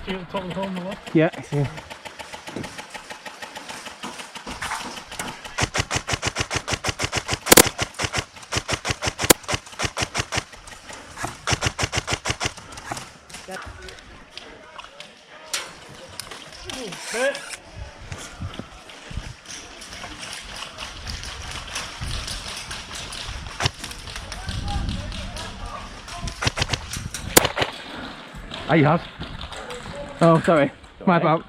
tree at the top of the hole on the left. Yeah, I see. Fit. Ah, you have. Oh, sorry. My fault.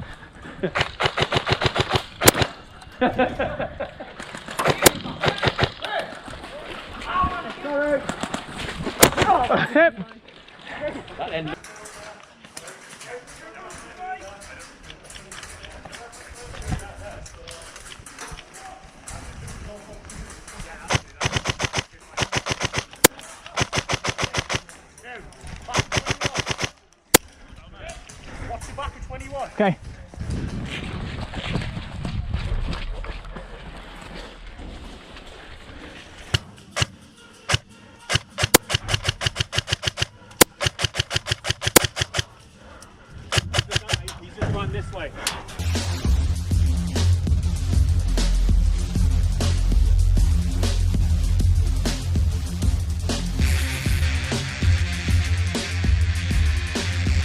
Hip. Watch your back at 21. Okay. He's just run this way.